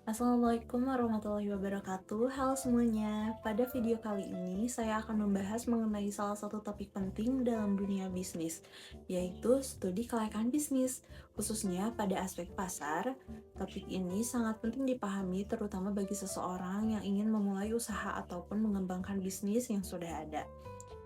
Assalamualaikum warahmatullahi wabarakatuh. Halo semuanya. Pada video kali ini saya akan membahas mengenai salah satu topik penting dalam dunia bisnis, yaitu studi kelayakan bisnis. Khususnya pada aspek pasar, topik ini sangat penting dipahami terutama bagi seseorang yang ingin memulai usaha ataupun mengembangkan bisnis yang sudah ada.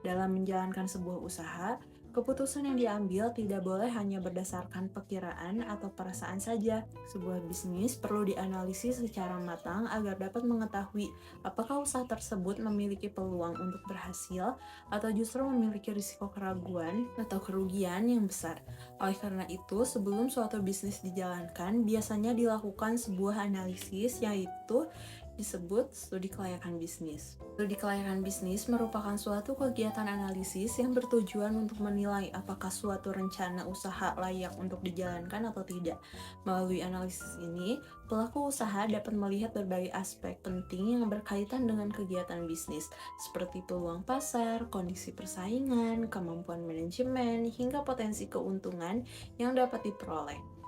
Dalam menjalankan sebuah usaha, keputusan yang diambil tidak boleh hanya berdasarkan perkiraan atau perasaan saja. Sebuah bisnis perlu dianalisis secara matang agar dapat mengetahui apakah usaha tersebut memiliki peluang untuk berhasil atau justru memiliki risiko keraguan atau kerugian yang besar. Oleh karena itu, sebelum suatu bisnis dijalankan, biasanya dilakukan sebuah analisis yaitu disebut studi kelayakan bisnis. Studi kelayakan bisnis merupakan suatu kegiatan analisis yang bertujuan untuk menilai apakah suatu rencana usaha layak untuk dijalankan atau tidak. Melalui analisis ini, pelaku usaha dapat melihat berbagai aspek penting yang berkaitan dengan kegiatan bisnis, seperti peluang pasar, kondisi persaingan, kemampuan manajemen, hingga potensi keuntungan yang dapat diperoleh.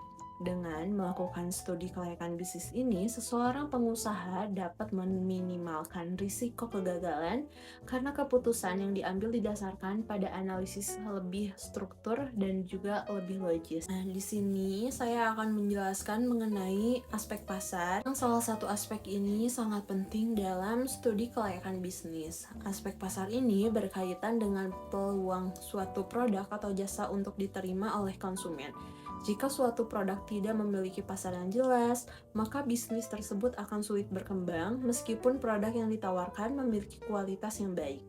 Dengan melakukan studi kelayakan bisnis ini, seseorang pengusaha dapat meminimalkan risiko kegagalan karena keputusan yang diambil didasarkan pada analisis lebih struktur dan juga lebih logis. Nah, di sini saya akan menjelaskan mengenai aspek pasar. Yang salah satu aspek ini sangat penting dalam studi kelayakan bisnis. Aspek pasar ini berkaitan dengan peluang suatu produk atau jasa untuk diterima oleh konsumen. Jika suatu produk tidak memiliki pasar yang jelas, maka bisnis tersebut akan sulit berkembang meskipun produk yang ditawarkan memiliki kualitas yang baik.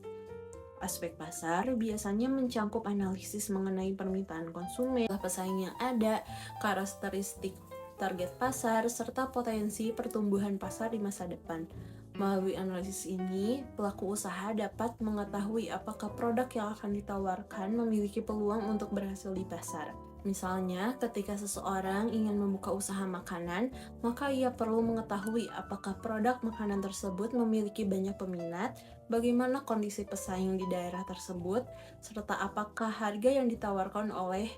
Aspek pasar biasanya mencakup analisis mengenai permintaan konsumen, pesaing yang ada, karakteristik target pasar, serta potensi pertumbuhan pasar di masa depan. Melalui analisis ini, pelaku usaha dapat mengetahui apakah produk yang akan ditawarkan memiliki peluang untuk berhasil di pasar. Misalnya, ketika seseorang ingin membuka usaha makanan, maka ia perlu mengetahui apakah produk makanan tersebut memiliki banyak peminat, bagaimana kondisi pesaing di daerah tersebut, serta apakah harga yang ditawarkan oleh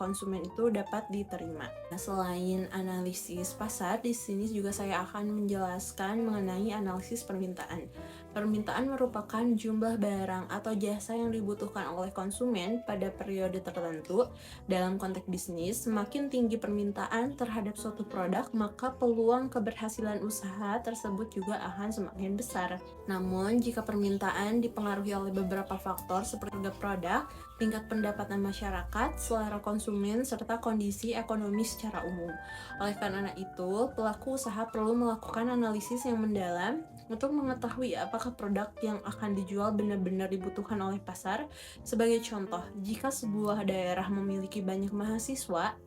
konsumen itu dapat diterima. Nah, selain analisis pasar, di sini juga saya akan menjelaskan mengenai analisis permintaan. Permintaan merupakan jumlah barang atau jasa yang dibutuhkan oleh konsumen pada periode tertentu. Dalam konteks bisnis, semakin tinggi permintaan terhadap suatu produk, maka peluang keberhasilan usaha tersebut juga akan semakin besar. Namun, jika permintaan dipengaruhi oleh beberapa faktor seperti harga produk, tingkat pendapatan masyarakat, selera konsumen, serta kondisi ekonomi secara umum. Oleh karena itu, pelaku usaha perlu melakukan analisis yang mendalam untuk mengetahui apakah produk yang akan dijual benar-benar dibutuhkan oleh pasar. Sebagai contoh, jika sebuah daerah memiliki banyak mahasiswa,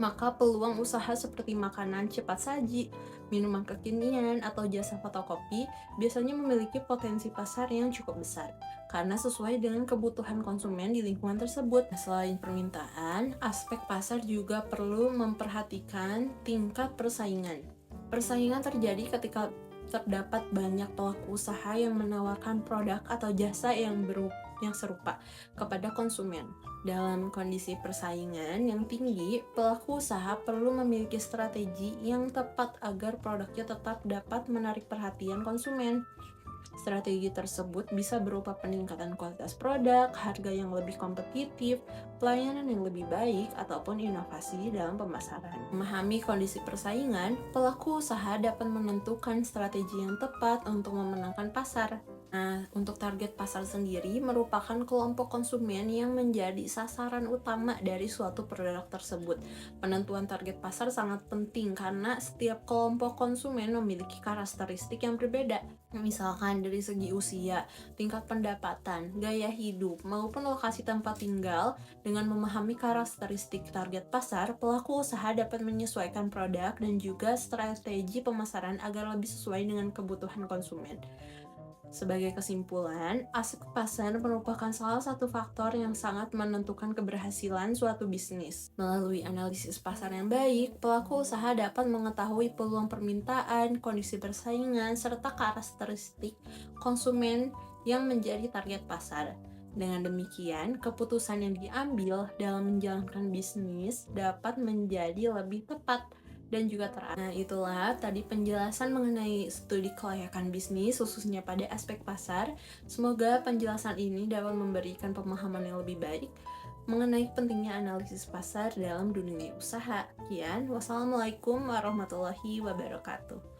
maka peluang usaha seperti makanan cepat saji, minuman kekinian, atau jasa fotokopi biasanya memiliki potensi pasar yang cukup besar karena sesuai dengan kebutuhan konsumen di lingkungan tersebut. Selain permintaan, aspek pasar juga perlu memperhatikan tingkat persaingan. Persaingan terjadi ketika terdapat banyak pelaku usaha yang menawarkan produk atau jasa yang serupa kepada konsumen. Dalam kondisi persaingan yang tinggi, pelaku usaha perlu memiliki strategi yang tepat agar produknya tetap dapat menarik perhatian konsumen. Strategi tersebut bisa berupa peningkatan kualitas produk, harga yang lebih kompetitif, pelayanan yang lebih baik, ataupun inovasi dalam pemasaran. Memahami kondisi persaingan, pelaku usaha dapat menentukan strategi yang tepat untuk memenangkan pasar. Nah, untuk target pasar sendiri merupakan kelompok konsumen yang menjadi sasaran utama dari suatu produk tersebut. Penentuan target pasar sangat penting karena setiap kelompok konsumen memiliki karakteristik yang berbeda. Misalkan dari segi usia, tingkat pendapatan, gaya hidup, maupun lokasi tempat tinggal. Dengan memahami karakteristik target pasar, pelaku usaha dapat menyesuaikan produk dan juga strategi pemasaran agar lebih sesuai dengan kebutuhan konsumen. Sebagai kesimpulan, aspek pasar merupakan salah satu faktor yang sangat menentukan keberhasilan suatu bisnis. Melalui analisis pasar yang baik, pelaku usaha dapat mengetahui peluang permintaan, kondisi persaingan, serta karakteristik konsumen yang menjadi target pasar. Dengan demikian, keputusan yang diambil dalam menjalankan bisnis dapat menjadi lebih tepat dan juga teratur. Nah, itulah tadi penjelasan mengenai studi kelayakan bisnis khususnya pada aspek pasar. Semoga penjelasan ini dapat memberikan pemahaman yang lebih baik mengenai pentingnya analisis pasar dalam dunia usaha. Sekian, wassalamualaikum warahmatullahi wabarakatuh.